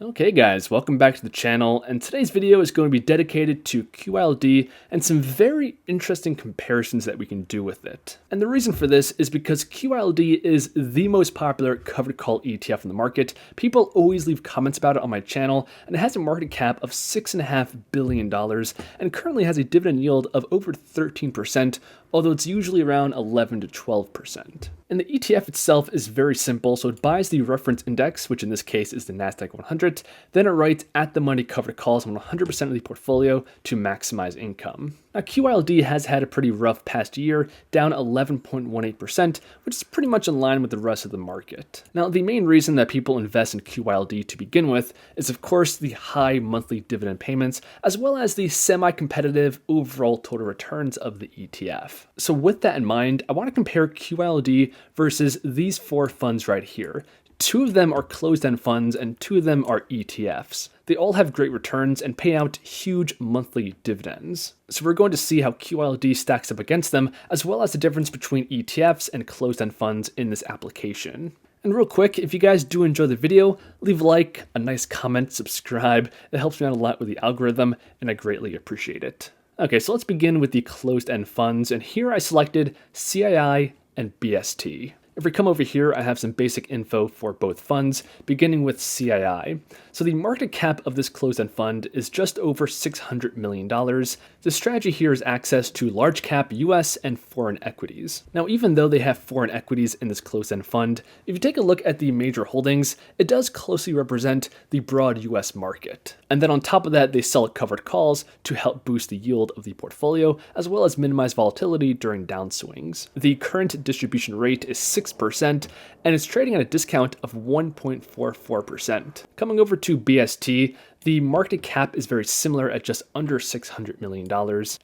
Okay guys, welcome back to the channel, and today's video is going to be dedicated to Qyld and some very interesting comparisons that we can do with it. And the reason for this is because Qyld is the most popular covered call ETF in the market. People always leave comments about it on my channel, and it has a market cap of $6.5 billion and currently has a dividend yield of over 13%, although it's usually around 11 to 12%. And the ETF itself is very simple, so it buys the reference index, which in this case is the Nasdaq 100, then it writes at the money covered calls on 100% of the portfolio to maximize income. Now Qyld has had a pretty rough past year, down 11.18%, which is pretty much in line with the rest of the market. Now the main reason that people invest in Qyld to begin with is of course the high monthly dividend payments, as well as the semi-competitive overall total returns of the ETF. So with that in mind, I want to compare Qyld versus these four funds right here. Two of them are closed-end funds and two of them are ETFs. They all have great returns and pay out huge monthly dividends. So we're going to see how Qyld stacks up against them, as well as the difference between ETFs and closed-end funds in this application. And real quick, if you guys do enjoy the video, leave a like, a nice comment, subscribe. It helps me out a lot with the algorithm, and I greatly appreciate it. Okay, so let's begin with the closed-end funds, and here I selected CII and BST. If we come over here, I have some basic info for both funds, beginning with CII. So the market cap of this closed-end fund is just over $600 million. The strategy here is access to large cap US and foreign equities. Now, even though they have foreign equities in this closed-end fund, if you take a look at the major holdings, it does closely represent the broad US market. And then on top of that, they sell covered calls to help boost the yield of the portfolio, as well as minimize volatility during downswings. The current distribution rate is 6%, and it's trading at a discount of 1.44%. Coming over to BST, the market cap is very similar at just under $600 million.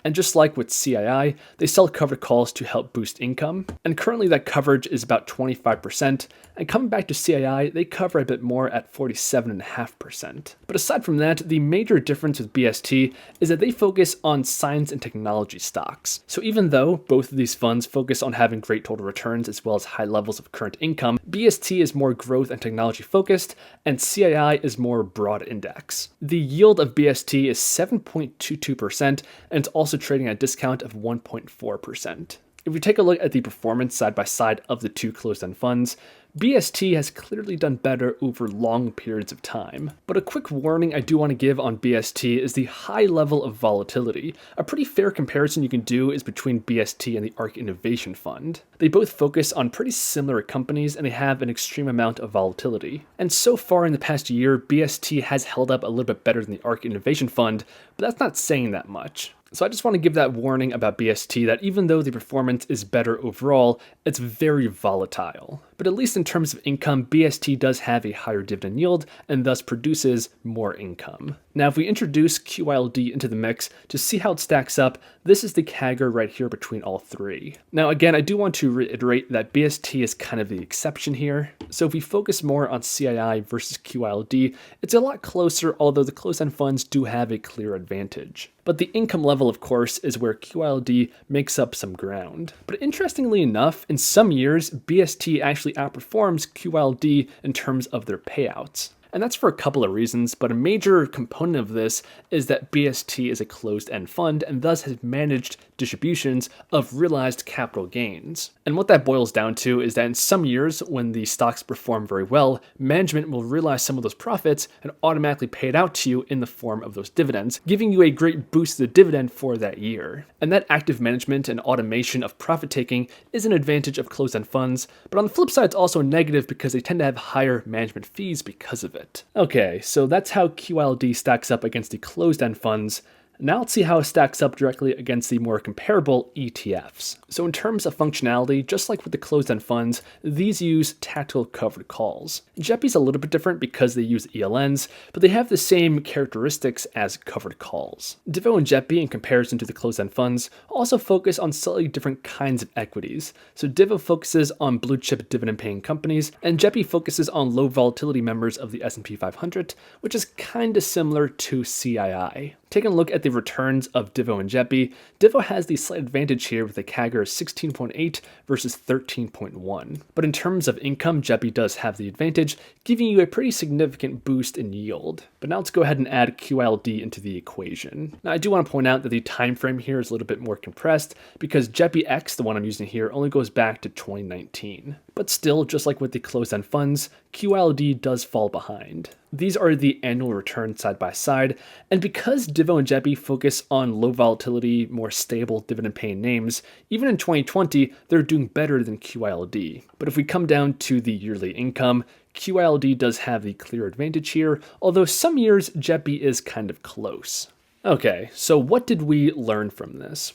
And just like with CII, they sell covered calls to help boost income. And currently that coverage is about 25%. And coming back to CII, they cover a bit more at 47.5%. But aside from that, the major difference with BST is that they focus on science and technology stocks. So even though both of these funds focus on having great total returns as well as high levels of current income, BST is more growth and technology focused, and CII is more broad index. The yield of BST is 7.22%, and it's also trading at a discount of 1.4%. If we take a look at the performance side by side of the two closed-end funds, BST has clearly done better over long periods of time. But a quick warning I do want to give on BST is the high level of volatility. A pretty fair comparison you can do is between BST and the ARK Innovation Fund. They both focus on pretty similar companies and they have an extreme amount of volatility. And so far in the past year, BST has held up a little bit better than the ARK Innovation Fund, but that's not saying that much. So I just want to give that warning about BST that even though the performance is better overall, it's very volatile. But at least in terms of income, BST does have a higher dividend yield and thus produces more income. Now, if we introduce Qyld into the mix to see how it stacks up, this is the CAGR right here between all three. Now, again, I do want to reiterate that BST is kind of the exception here. So if we focus more on CII versus Qyld, it's a lot closer, although the closed-end funds do have a clear advantage. But the income level, of course, is where Qyld makes up some ground. But interestingly enough, in some years, BST actually outperforms Qyld in terms of their payouts. And that's for a couple of reasons, but a major component of this is that BST is a closed-end fund and thus has managed distributions of realized capital gains. And what that boils down to is that in some years, when the stocks perform very well, management will realize some of those profits and automatically pay it out to you in the form of those dividends, giving you a great boost to the dividend for that year. And that active management and automation of profit taking is an advantage of closed-end funds, but on the flip side, it's also negative because they tend to have higher management fees because of it. Okay, so that's how Qyld stacks up against the closed-end funds. Now let's see how it stacks up directly against the more comparable ETFs. So in terms of functionality, just like with the closed-end funds, these use tactical covered calls. Jepi's a little bit different because they use ELNs, but they have the same characteristics as covered calls. Divo and jepi, in comparison to the closed-end funds, also focus on slightly different kinds of equities. So Divo focuses on blue chip dividend paying companies, and jepi focuses on low volatility members of the S&P 500, which is kind of similar to CII. Taking a look at the returns of Divo and jepi, Divo has the slight advantage here with a CAGR of 16.8 versus 13.1. But in terms of income, jepi does have the advantage, giving you a pretty significant boost in yield. But now let's go ahead and add Qyld into the equation. Now I do want to point out that the time frame here is a little bit more compressed because jepi X, the one I'm using here, only goes back to 2019. But still, just like with the closed-end funds, Qyld does fall behind. These are the annual returns side by side, and because Divo and jepi focus on low volatility, more stable dividend-paying names, even in 2020, they're doing better than Qyld. But if we come down to the yearly income, Qyld does have the clear advantage here, although some years jepi is kind of close. Okay, so what did we learn from this?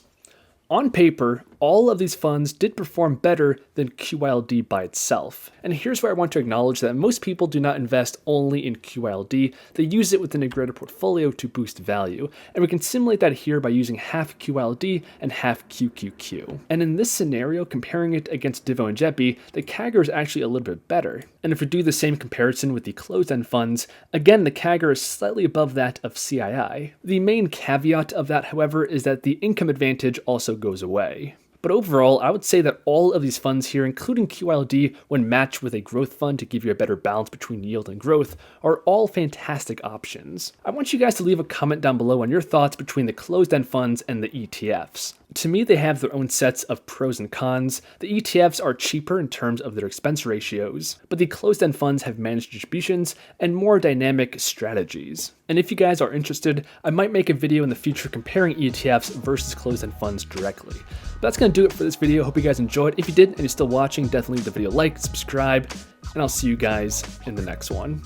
On paper, all of these funds did perform better than Qyld by itself. And here's where I want to acknowledge that most people do not invest only in Qyld, they use it within a greater portfolio to boost value. And we can simulate that here by using half Qyld and half QQQ. And in this scenario, comparing it against Divo and jepi, the CAGR is actually a little bit better. And if we do the same comparison with the closed-end funds, again, the CAGR is slightly above that of CII. The main caveat of that, however, is that the income advantage also goes away. But overall, I would say that all of these funds here, including Qyld, when matched with a growth fund to give you a better balance between yield and growth, are all fantastic options. I want you guys to leave a comment down below on your thoughts between the closed-end funds and the ETFs. To me, they have their own sets of pros and cons. The ETFs are cheaper in terms of their expense ratios, but the closed-end funds have managed distributions and more dynamic strategies. And if you guys are interested, I might make a video in the future comparing ETFs versus closed-end funds directly. But that's going to do it for this video. Hope you guys enjoyed. If you did and you're still watching, definitely leave the video a like, subscribe, and I'll see you guys in the next one.